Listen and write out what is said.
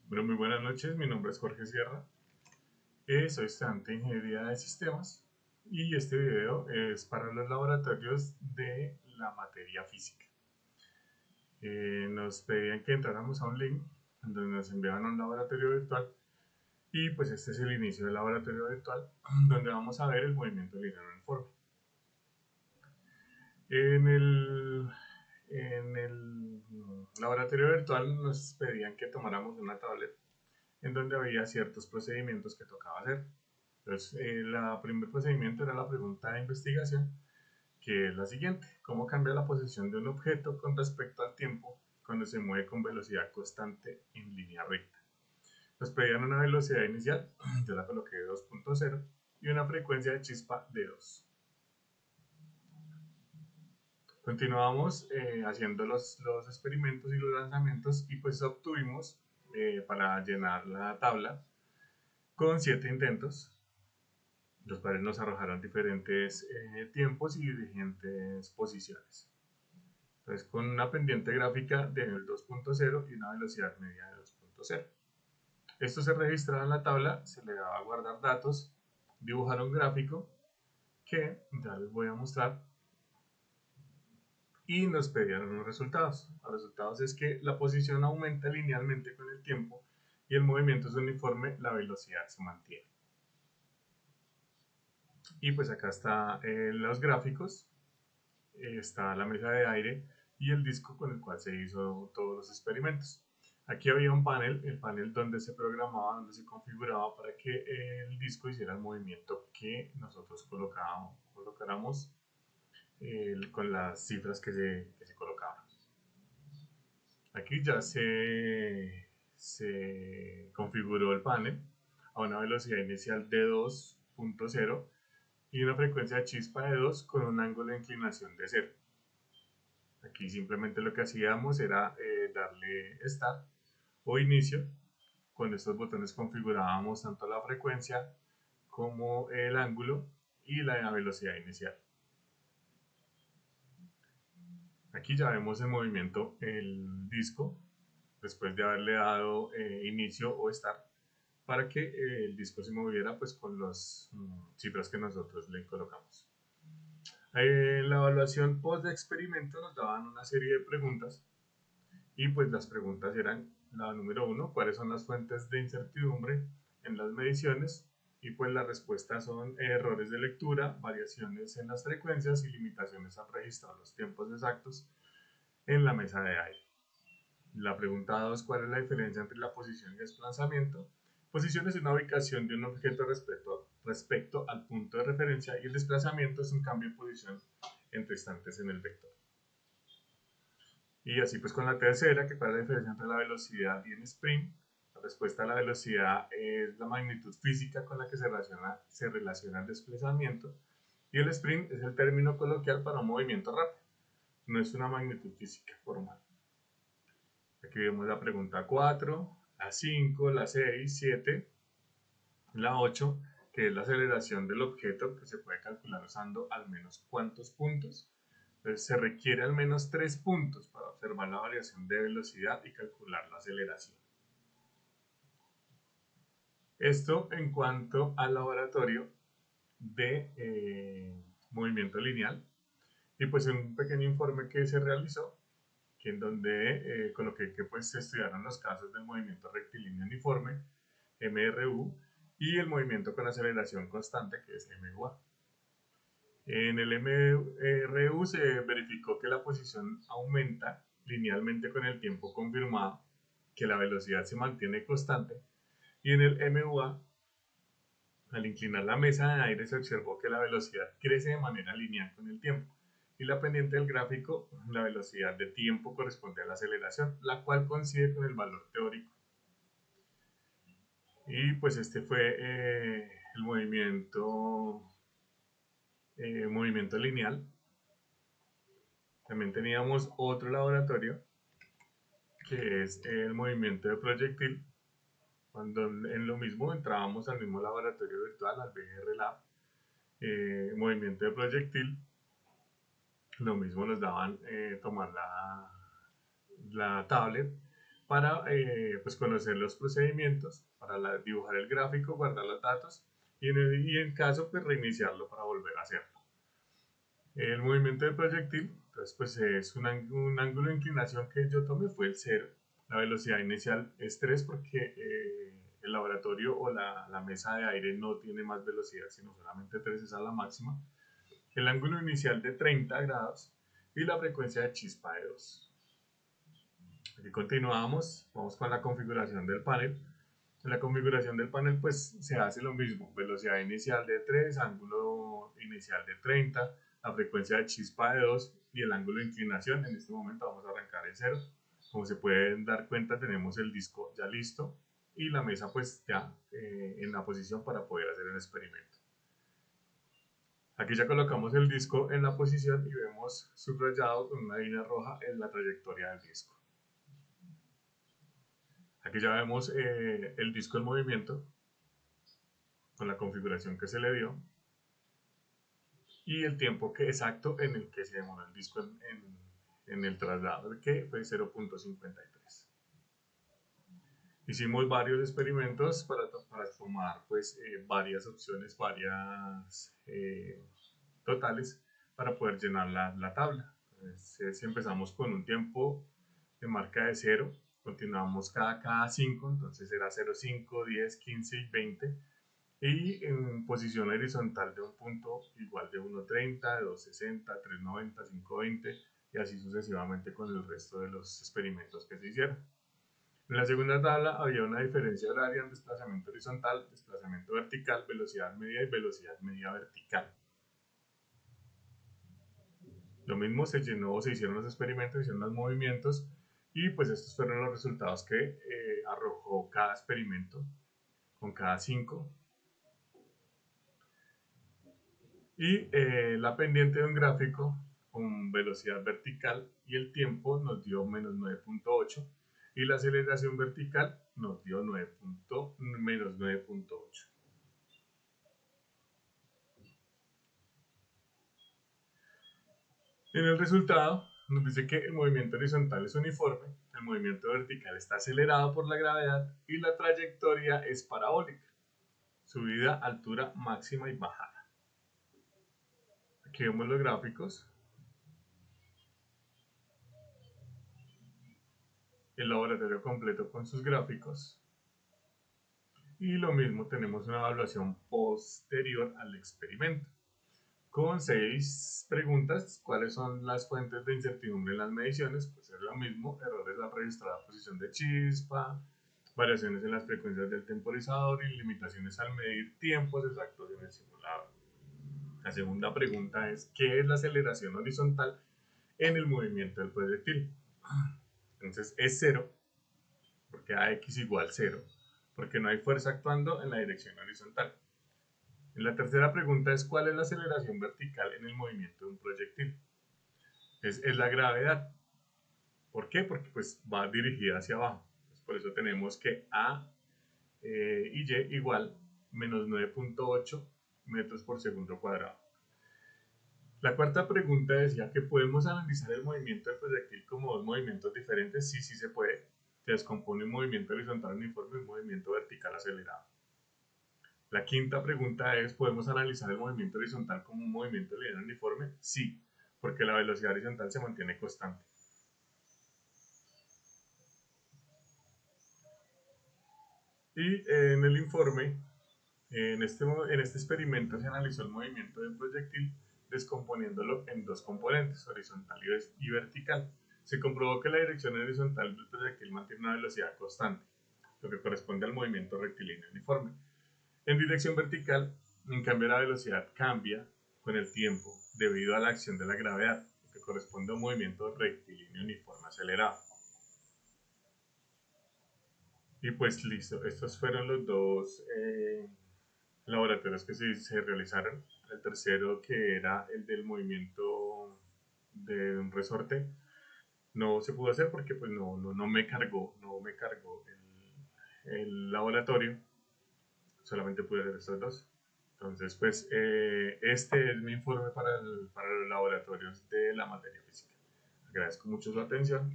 Bueno, muy buenas noches, mi nombre es Jorge Sierra, soy estudiante de Ingeniería de Sistemas y este video es para los laboratorios de la materia física. Nos pedían que entráramos a un link donde nos enviaban a un laboratorio virtual y pues este es el inicio del laboratorio virtual donde vamos a ver el movimiento lineal uniforme. En el laboratorio virtual nos pedían que tomáramos una tablet en donde había ciertos procedimientos que tocaba hacer. Entonces, el primer procedimiento era la pregunta de investigación, que es la siguiente: ¿cómo cambia la posición de un objeto con respecto al tiempo cuando se mueve con velocidad constante en línea recta? Nos pedían una velocidad inicial, yo la coloqué de 2.0, y una frecuencia de chispa de 2. Continuamos haciendo los experimentos y los lanzamientos y pues obtuvimos para llenar la tabla con 7 intentos. Los padres nos arrojaron diferentes tiempos y diferentes posiciones. Entonces, con una pendiente gráfica de 2.0 y una velocidad media de 2.0. Esto se registraba en la tabla, se le daba a guardar datos, dibujar un gráfico que ya les voy a mostrar y nos pedían los resultados. Los resultados es que la posición aumenta linealmente con el tiempo y el movimiento es uniforme, la velocidad se mantiene. Y pues acá están los gráficos, está la mesa de aire y el disco con el cual se hizo todos los experimentos. Aquí había un panel, el panel donde se programaba, donde se configuraba para que el disco hiciera el movimiento que nosotros colocáramos con las cifras que se colocaban. Aquí ya se configuró el panel a una velocidad inicial de 2.0 y una frecuencia de chispa de 2 con un ángulo de inclinación de 0. Aquí simplemente lo que hacíamos era darle Start o Inicio. Con estos botones configurábamos tanto la frecuencia como el ángulo y la velocidad inicial. Aquí ya vemos el movimiento, el disco, después de haberle dado inicio o start, para que el disco se moviera pues con las cifras que nosotros le colocamos. En la evaluación post de experimento nos daban una serie de preguntas y pues las preguntas eran: la número 1, ¿cuáles son las fuentes de incertidumbre en las mediciones? Y pues las respuestas son errores de lectura, variaciones en las frecuencias y limitaciones al registrar los tiempos exactos en la mesa de aire. La pregunta 2, ¿cuál es la diferencia entre la posición y desplazamiento? Posición es una ubicación de un objeto respecto al punto de referencia y el desplazamiento es un cambio de posición entre instantes en el vector. Y así pues con la tercera, que cuál es la diferencia entre la velocidad y el sprint. La respuesta a la velocidad es la magnitud física con la que se relaciona el desplazamiento, y el sprint es el término coloquial para un movimiento rápido, no es una magnitud física formal. Aquí vemos la pregunta 4, la 5, la 6, 7, la 8, que es la aceleración del objeto, que se puede calcular usando al menos cuántos puntos. Entonces se requiere al menos 3 puntos para observar la variación de velocidad y calcular la aceleración. Esto en cuanto al laboratorio de movimiento lineal. Y pues en un pequeño informe que se realizó, que en donde coloqué que pues se estudiaron los casos del movimiento rectilíneo uniforme, MRU, y el movimiento con aceleración constante, que es MUA. En el MRU se verificó que la posición aumenta linealmente con el tiempo confirmado, que la velocidad se mantiene constante, y en el MUA, al inclinar la mesa de aire, se observó que la velocidad crece de manera lineal con el tiempo, y la pendiente del gráfico, la velocidad de tiempo corresponde a la aceleración, la cual coincide con el valor teórico. Y pues este fue el movimiento lineal. También teníamos otro laboratorio que es el movimiento de proyectil, cuando en lo mismo entrábamos al mismo laboratorio virtual, al BR Lab. Movimiento de proyectil, lo mismo nos daban tomar la tablet, para pues conocer los procedimientos, para dibujar el gráfico, guardar los datos y en caso pues reiniciarlo para volver a hacerlo. El movimiento del proyectil, entonces pues es un ángulo de inclinación que yo tomé fue el 0. La velocidad inicial es 3 porque el laboratorio o la mesa de aire no tiene más velocidad, sino solamente 3, esa es la máxima. El ángulo inicial de 30 grados y la frecuencia de chispa de 2. Aquí continuamos, vamos con la configuración del panel. En la configuración del panel pues se hace lo mismo, velocidad inicial de 3, ángulo inicial de 30, la frecuencia de chispa de 2 y el ángulo de inclinación. En este momento vamos a arrancar en 0. Como se pueden dar cuenta, tenemos el disco ya listo y la mesa pues ya en la posición para poder hacer el experimento. Aquí ya colocamos el disco en la posición y vemos subrayado con una línea roja en la trayectoria del disco. Aquí ya vemos el disco en movimiento con la configuración que se le dio y el tiempo exacto en el que se demoró el disco en el traslado, que fue 0.53. Hicimos varios experimentos para tomar pues, varias opciones, varias totales para poder llenar la tabla. Entonces, empezamos con un tiempo de marca de 0, continuamos cada 5, entonces era 0, 5, 10, 15 y 20. Y en posición horizontal de un punto igual de 1.30, de 2.60, 3.90, 5.20 y así sucesivamente con el resto de los experimentos que se hicieron. En la segunda tabla había una diferencia horaria en desplazamiento horizontal, desplazamiento vertical, velocidad media y velocidad media vertical. Lo mismo se hicieron los experimentos, se hicieron los movimientos y pues estos fueron los resultados que arrojó cada experimento con cada 5. Y la pendiente de un gráfico con velocidad vertical y el tiempo nos dio menos 9.8 y la aceleración vertical nos dio menos 9.8. En el resultado nos dice que el movimiento horizontal es uniforme, el movimiento vertical está acelerado por la gravedad y la trayectoria es parabólica, subida, altura máxima y bajada. Aquí vemos los gráficos. El laboratorio completo con sus gráficos. Y lo mismo tenemos una evaluación posterior al experimento. Con 6 preguntas, ¿cuáles son las fuentes de incertidumbre en las mediciones? Pues es lo mismo, errores al registrar la posición de chispa, variaciones en las frecuencias del temporizador y limitaciones al medir tiempos exactos en el simulador. La segunda pregunta es, ¿qué es la aceleración horizontal en el movimiento del proyectil? Entonces es 0, porque AX igual 0, porque no hay fuerza actuando en la dirección horizontal. La tercera pregunta es, ¿cuál es la aceleración vertical en el movimiento de un proyectil? Es la gravedad. ¿Por qué? Porque pues va dirigida hacia abajo. Entonces, por eso tenemos que A y Y igual menos 9.8 metros por segundo cuadrado. La cuarta pregunta decía que podemos analizar el movimiento del proyectil como dos movimientos diferentes. Sí, sí se puede. Se descompone un movimiento horizontal uniforme y un movimiento vertical acelerado. La quinta pregunta es, ¿podemos analizar el movimiento horizontal como un movimiento lineal uniforme? Sí, porque la velocidad horizontal se mantiene constante. Y en el informe, en este experimento se analizó el movimiento del proyectil descomponiéndolo en dos componentes, horizontal y vertical. Se comprobó que la dirección horizontal del proyectil mantiene una velocidad constante, lo que corresponde al movimiento rectilíneo uniforme. En dirección vertical, en cambio, la velocidad cambia con el tiempo debido a la acción de la gravedad, lo que corresponde a un movimiento rectilíneo uniforme acelerado. Y pues listo, estos fueron los dos laboratorios que se realizaron. El tercero, que era el del movimiento de un resorte, no se pudo hacer porque pues no me cargó el laboratorio, solamente pude hacer estos dos. Entonces, pues este es mi informe para los laboratorios de la materia física. Agradezco mucho su atención.